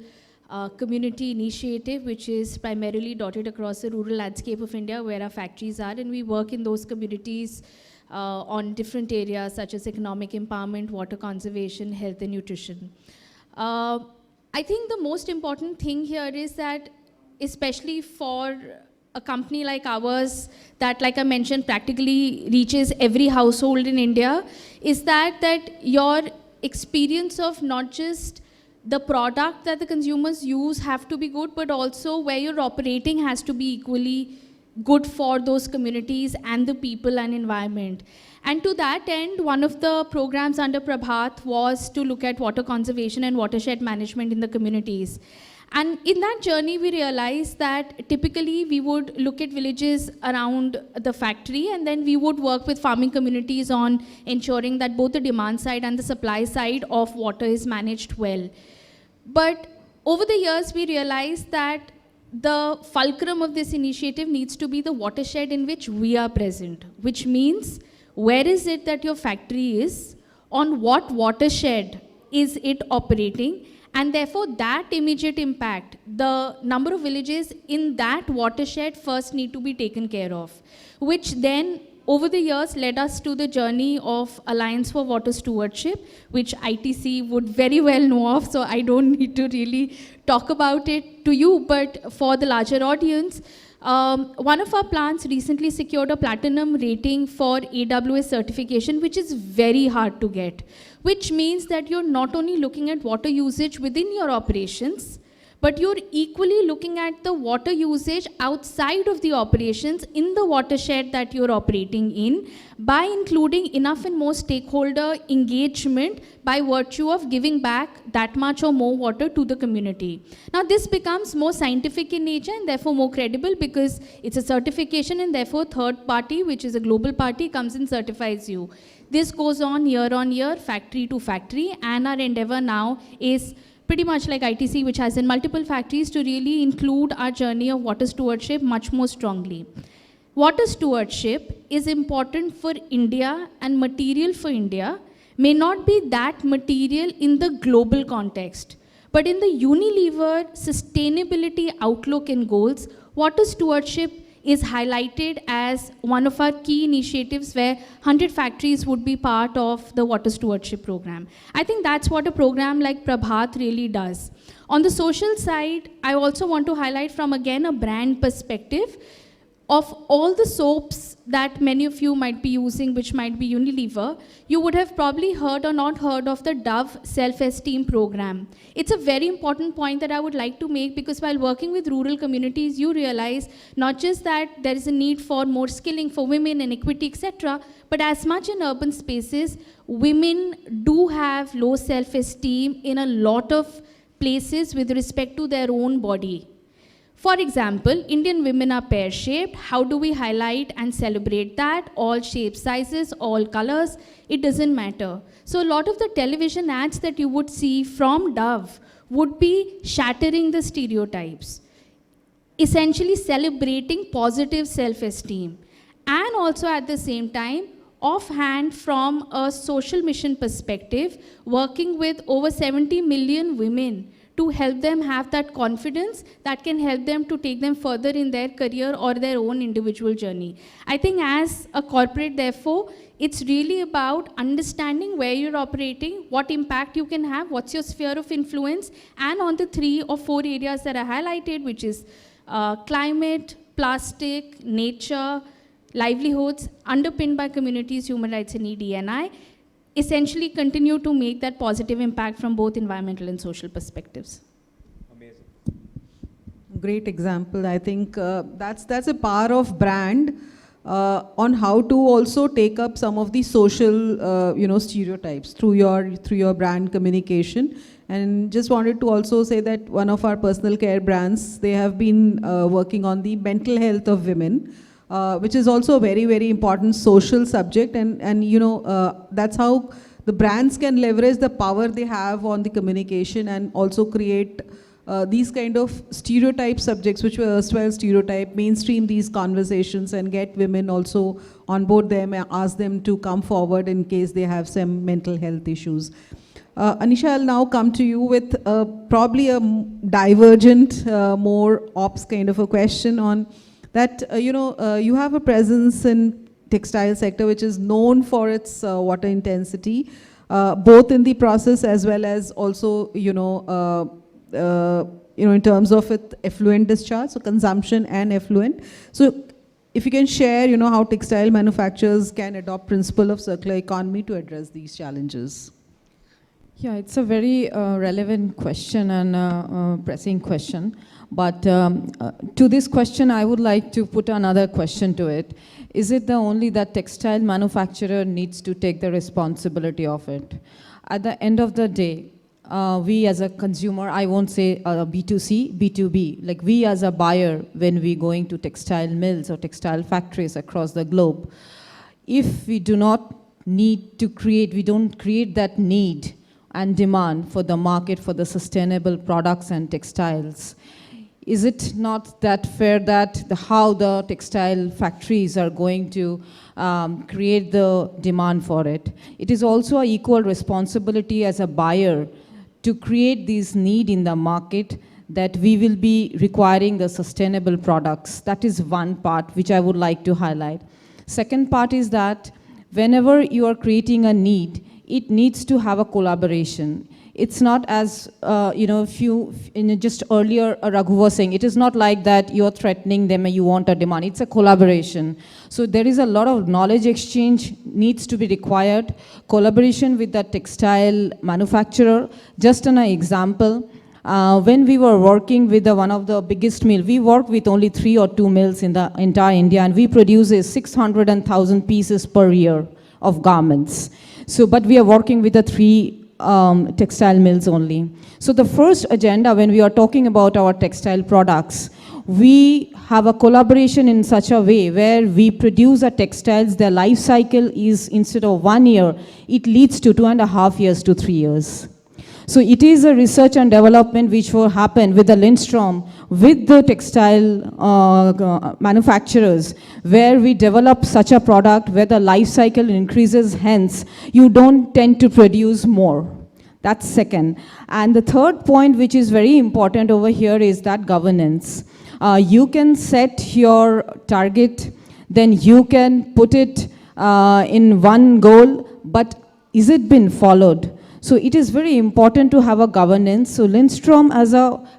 community initiative, which is primarily dotted across the rural landscape of India where our factories are, and we work in those communities on different areas such as economic empowerment, water conservation, health and nutrition. I think the most important thing here is that, especially for a company like ours that, like I mentioned, practically reaches every household in India, is that your experience of not just the product that the consumers use have to be good, but also where you're operating has to be equally good for those communities and the people and environment. And to that end, one of the programs under Prabhat was to look at water conservation and watershed management in the communities. And in that journey, we realized that typically we would look at villages around the factory, and then we would work with farming communities on ensuring that both the demand side and the supply side of water is managed well. But over the years, we realized that the fulcrum of this initiative needs to be the watershed in which we are present, which means where is it that your factory is, on what watershed is it operating, and therefore that immediate impact, the number of villages in that watershed first need to be taken care of, which then over the years led us to the journey of Alliance for Water Stewardship, which ITC would very well know of, so I don't need to really talk about it to you, but for the larger audience, one of our plants recently secured a platinum rating for AWS certification, which is very hard to get, which means that you're not only looking at water usage within your operations, but you're equally looking at the water usage outside of the operations in the watershed that you're operating in by including enough and more stakeholder engagement by virtue of giving back that much or more water to the community. Now this becomes more scientific in nature and therefore more credible because it's a certification and therefore third party, which is a global party, comes and certifies you. This goes on year, factory to factory, and our endeavor now is pretty much like ITC, which has in multiple factories, to really include our journey of water stewardship much more strongly. Water stewardship is important for India and material for India, may not be that material in the global context. But in the Unilever sustainability outlook and goals, water stewardship is highlighted as one of our key initiatives where 100 factories would be part of the water stewardship program. I think that's what a program like Prabhat really does. On the social side, I also want to highlight from again a brand perspective of all the soaps that many of you might be using, which might be Unilever, you would have probably heard or not heard of the Dove Self-Esteem Program. It's a very important point that I would like to make, because while working with rural communities, you realize not just that there is a need for more skilling for women and equity, etc., but as much in urban spaces, women do have low self-esteem in a lot of places with respect to their own body. For example, Indian women are pear-shaped. How do we highlight and celebrate that? All shapes, sizes, all colors, it doesn't matter. So a lot of the television ads that you would see from Dove would be shattering the stereotypes, essentially celebrating positive self-esteem. And also at the same time, offhand from a social mission perspective, working with over 70 million women to help them have that confidence that can help them to take them further in their career or their own individual journey. I think as a corporate, therefore, it's really about understanding where you're operating, what impact you can have, what's your sphere of influence, and on the 3 or 4 areas that I highlighted, which is climate, plastic, nature, livelihoods, underpinned by communities, human rights, and ED&I, essentially continue to make that positive impact from both environmental and social perspectives. Amazing. Great example. I think that's a power of brand on how to also take up some of the social stereotypes through your brand communication. And just wanted to also say that one of our personal care brands, they have been working on the mental health of women, which is also a very, very important social subject. And that's how the brands can leverage the power they have on the communication and also create these kind of stereotype subjects, which were erstwhile stereotype, mainstream these conversations and get women also on board them and ask them to come forward in case they have some mental health issues. Anisha, I'll now come to you with probably a divergent, more ops kind of a question on that, you have a presence in textile sector which is known for its water intensity, both in the process as well as also, in terms of its effluent discharge, so consumption and effluent. So if you can share, how textile manufacturers can adopt principle of circular economy to address these challenges. Yeah, it's a very relevant question and pressing question. But to this question, I would like to put another question to it. Is it the only that textile manufacturer needs to take the responsibility of it? At the end of the day, we as a consumer, I won't say B2C, B2B, like we as a buyer, when we going to textile mills or textile factories across the globe, if we do not need to create, we don't create that need and demand for the market for the sustainable products and textiles, is it not that fair that how the textile factories are going to create the demand for it? It is also an equal responsibility as a buyer to create this need in the market that we will be requiring the sustainable products. That is one part which I would like to highlight. Second part is that whenever you are creating a need, it needs to have a collaboration. It's not as, just earlier Raghu was saying, it is not like that you're threatening them and you want a demand. It's a collaboration. So there is a lot of knowledge exchange needs to be required, collaboration with the textile manufacturer. Just an example, when we were working with one of the biggest mills, we work with only 3 or 2 mills in the entire India, and we produce 600,000 pieces per year of garments. So, but we are working with the 3 textile mills only. So the first agenda when we are talking about our textile products, we have a collaboration in such a way where we produce the textiles, their life cycle is instead of 1 year, it leads to 2.5 years to 3 years. So it is a research and development which will happen with the Lindstrom, with the textile manufacturers, where we develop such a product where the life cycle increases, hence you don't tend to produce more. That's second. And the third point which is very important over here is that governance. You can set your target, then you can put it in one goal, but is it been followed? So it is very important to have a governance. So Lindstrom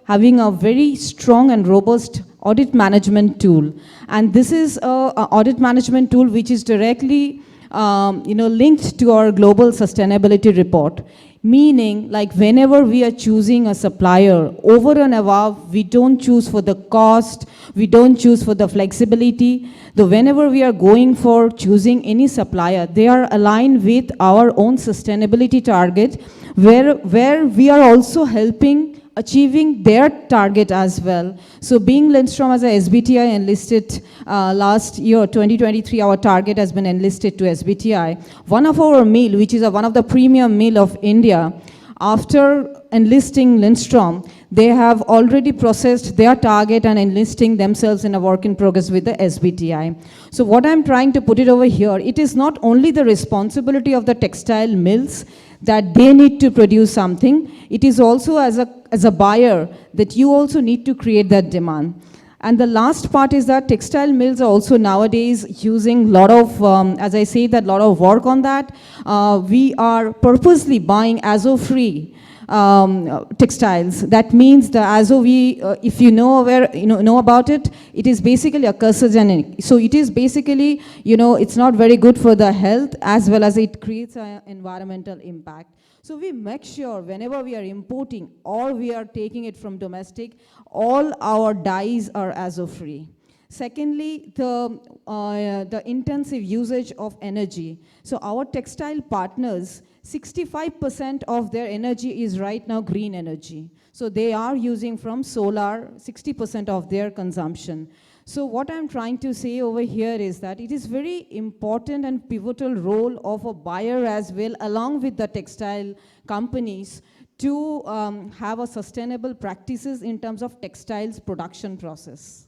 having a very strong and robust audit management tool. And this is a audit management tool which is directly linked to our global sustainability report. Meaning, like whenever we are choosing a supplier, over and above, we don't choose for the cost, we don't choose for the flexibility. Though whenever we are going for choosing any supplier, they are aligned with our own sustainability target, where we are also helping achieving their target as well. So being Lindstrom as a SBTI enlisted last year, 2023, our target has been enlisted to SBTI. One of our meal, which is one of the premium meal of India, after enlisting Lindstrom, they have already processed their target and enlisting themselves in a work in progress with the SBTI. So what I'm trying to put it over here, it is not only the responsibility of the textile mills that they need to produce something, it is also as a buyer that you also need to create that demand. And the last part is that textile mills are also nowadays using a lot of, as I say, that lot of work on that. We are purposely buying ASO-free textiles. That means the ASO, if you know about it, it is basically a carcinogenic. So it is basically, it's not very good for the health as well as it creates an environmental impact. So we make sure whenever we are importing or we are taking it from domestic, all our dyes are ASO-free. Secondly, the intensive usage of energy. So our textile partners, 65% of their energy is right now green energy. So they are using from solar 60% of their consumption. So what I'm trying to say over here is that it is very important and pivotal role of a buyer as well, along with the textile companies, to have a sustainable practices in terms of textiles production process.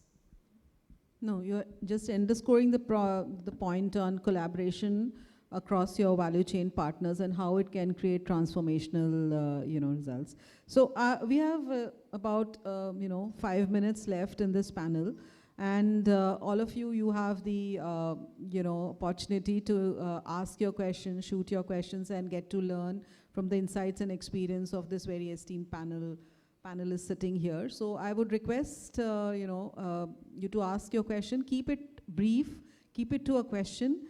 No, you're just underscoring the point on collaboration across your value chain partners and how it can create transformational, results. So we have about, 5 minutes left in this panel. And all of you have the, opportunity to ask your questions, shoot your questions, and get to learn from the insights and experience of this very esteemed panelists sitting here. So I would request, you to ask your question. Keep it brief. Keep it to a question.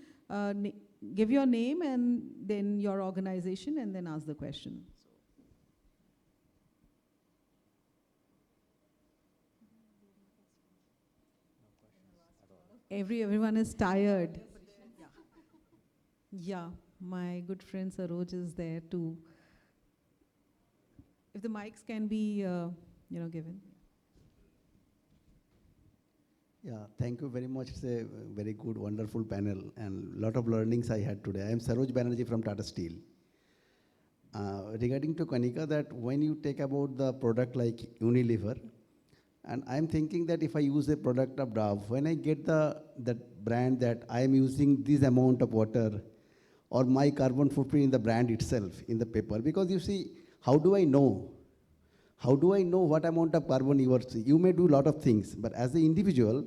Give your name and then your organization, and then ask the question. Everyone is tired. Yeah, my good friend Saroj is there too. If the mics can be, given. Yeah, thank you very much. It's a very good, wonderful panel and a lot of learnings I had today. I am Saroj Banerjee from Tata Steel. Regarding to Kanika, that when you take about the product like Unilever, and I'm thinking that if I use a product of Dove, when I get that brand that I am using this amount of water or my carbon footprint in the brand itself, in the paper, because you see, how do I know? How do I know what amount of carbon you are? You may do a lot of things, but as an individual,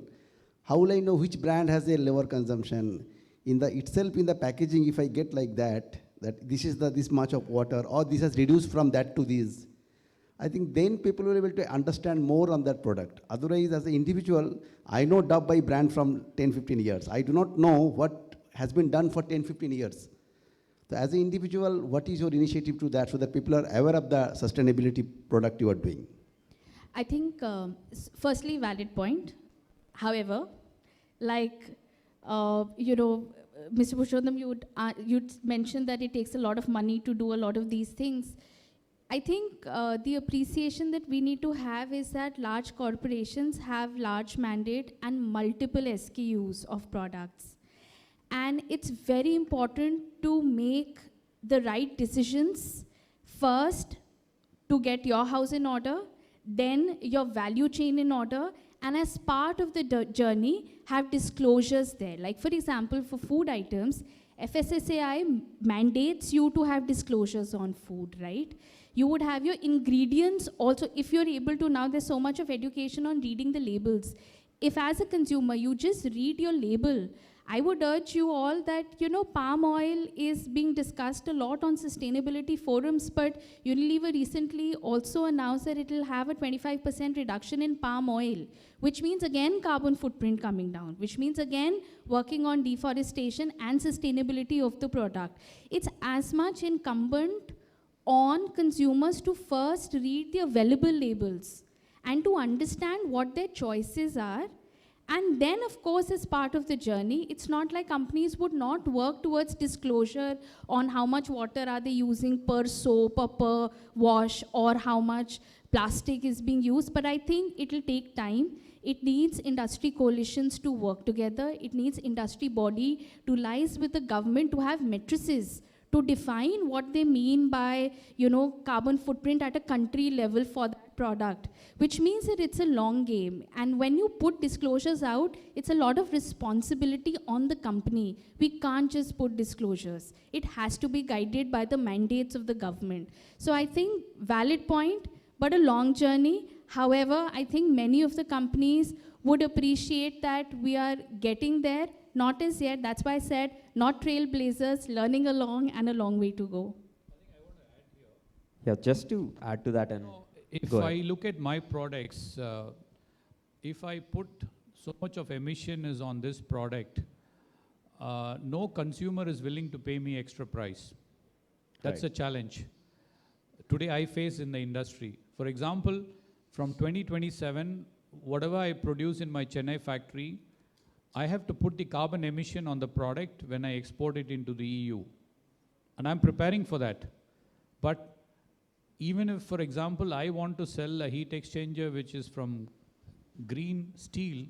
how will I know which brand has a lower consumption? In the packaging, if I get like that this is this much of water, or this has reduced from that to this, I think then people will be able to understand more on that product. Otherwise, as an individual, I know Dove by brand from 10, 15 years. I do not know what has been done for 10, 15 years. So as an individual, what is your initiative to that so that people are aware of the sustainability product you are doing? I think, firstly, valid point. However, like, Mr. Purushottam, you'd mentioned that it takes a lot of money to do a lot of these things. I think the appreciation that we need to have is that large corporations have large mandate and multiple SKUs of products. And it's very important to make the right decisions first to get your house in order, then your value chain in order, and as part of the journey have disclosures there. Like for example, for food items, FSSAI mandates you to have disclosures on food, right? You would have your ingredients also, if you're able to, now there's so much of education on reading the labels. If as a consumer, you just read your label, I would urge you all that, palm oil is being discussed a lot on sustainability forums, but Unilever recently also announced that it will have a 25% reduction in palm oil, which means again carbon footprint coming down, which means again working on deforestation and sustainability of the product. It's as much incumbent on consumers to first read the available labels and to understand what their choices are. And then, of course, as part of the journey, it's not like companies would not work towards disclosure on how much water are they using per soap or per wash, or how much plastic is being used. But I think it will take time. It needs industry coalitions to work together. It needs industry body to liaise with the government to have matrices to define what they mean by, carbon footprint at a country level for that product, which means that it's a long game. And when you put disclosures out, it's a lot of responsibility on the company. We can't just put disclosures. It has to be guided by the mandates of the government. So I think valid point, but a long journey. However, I think many of the companies would appreciate that we are getting there. Not as yet, that's why I said, not trailblazers, learning along and a long way to go. Yeah, just to add to that, and If go I ahead. look at my products, if I put so much of emission is on this product, no consumer is willing to pay me extra price. That's Right. a challenge. Today I face in the industry. For example, from 2027, whatever I produce in my Chennai factory, I have to put the carbon emission on the product when I export it into the EU. And I'm preparing for that. But even if, for example, I want to sell a heat exchanger which is from green steel,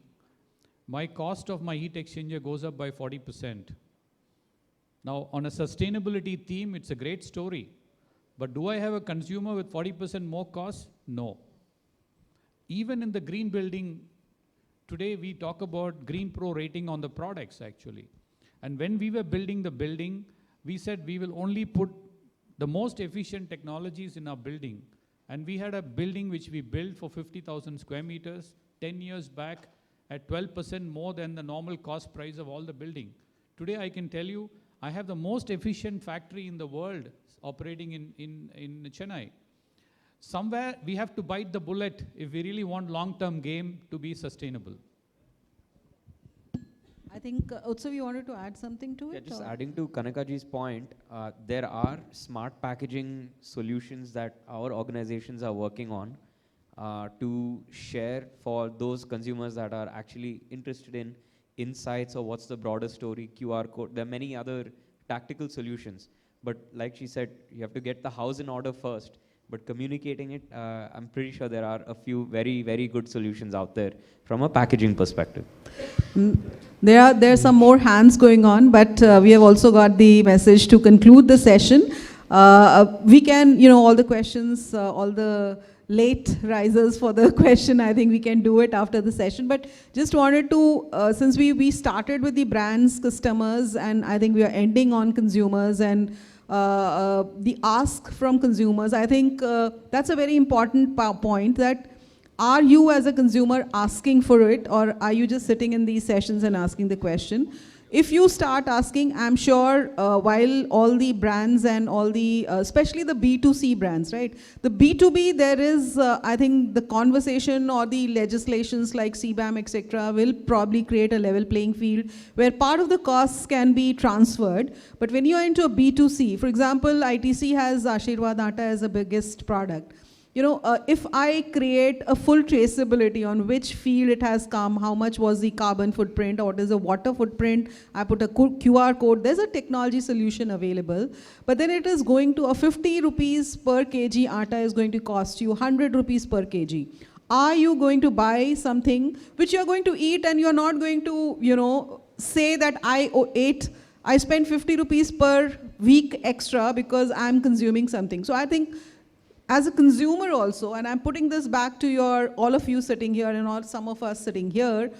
my cost of my heat exchanger goes up by 40%. Now, on a sustainability theme, it's a great story. But do I have a consumer with 40% more cost? No. Even in the green building, today we talk about Green Pro rating on the products actually. And when we were building the building, we said we will only put the most efficient technologies in our building. And we had a building which we built for 50,000 square meters 10 years back at 12% more than the normal cost price of all the building. Today I can tell you, I have the most efficient factory in the world operating in Chennai. Somewhere we have to bite the bullet if we really want long-term game to be sustainable. I think, Utsav, you wanted to add something to Yeah, it? just or? adding to Kanakaji's point, there are smart packaging solutions that our organizations are working on to share for those consumers that are actually interested in insights or what's the broader story, QR code. There are many other tactical solutions. But like she said, you have to get the house in order first. But communicating it, I'm pretty sure there are a few very, very good solutions out there from a packaging perspective. There are some more hands going on, but we have also got the message to conclude the session. We can, all the questions, all the late risers for the question, I think we can do it after the session. But just wanted to, since we started with the brands, customers, and I think we are ending on consumers and the ask from consumers, I think that's a very important point, that are you as a consumer asking for it, or are you just sitting in these sessions and asking the question? If you start asking, I'm sure while all the brands and all the, especially the B2C brands, right? The B2B, there is, I think the conversation or the legislations like CBAM, etc., will probably create a level playing field where part of the costs can be transferred. But when you're into a B2C, for example, ITC has Ashirwad Atta as the biggest product. If I create a full traceability on which field it has come, how much was the carbon footprint, or what is the water footprint, I put a QR code, there's a technology solution available. But then it is going to a 50 rupees per kg atta is going to cost you 100 rupees per kg. Are you going to buy something which you're going to eat and you're not going to, say that I spent 50 rupees per week extra because I'm consuming something. So I think as a consumer also, and I'm putting this back to all of you sitting here and all some of us sitting here,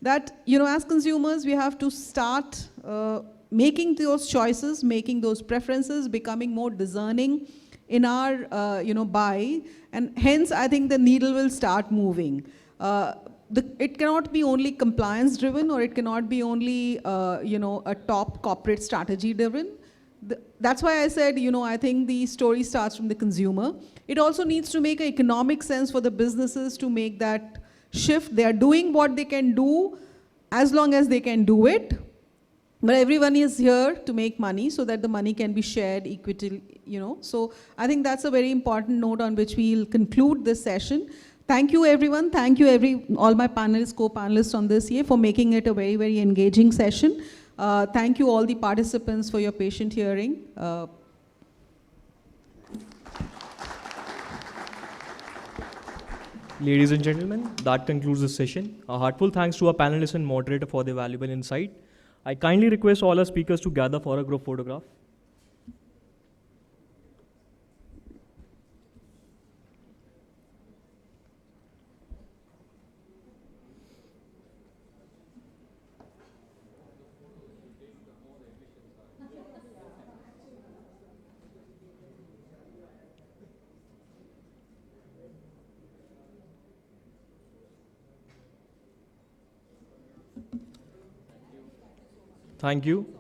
that, as consumers, we have to start making those choices, making those preferences, becoming more discerning in our, buy, and hence I think the needle will start moving. It cannot be only compliance driven, or it cannot be only, a top corporate strategy driven. That's why I said, I think the story starts from the consumer. It also needs to make economic sense for the businesses to make that shift. They are doing what they can do as long as they can do it. But everyone is here to make money so that the money can be shared equitably, So I think that's a very important note on which we'll conclude this session. Thank you, everyone. Thank you, all my panelists, co-panelists on this year for making it a very, very engaging session. Thank you all the participants for your patient hearing. Ladies and gentlemen, that concludes the session. A heartfelt thanks to our panelists and moderator for their valuable insight. I kindly request all our speakers to gather for a group photograph. Thank you.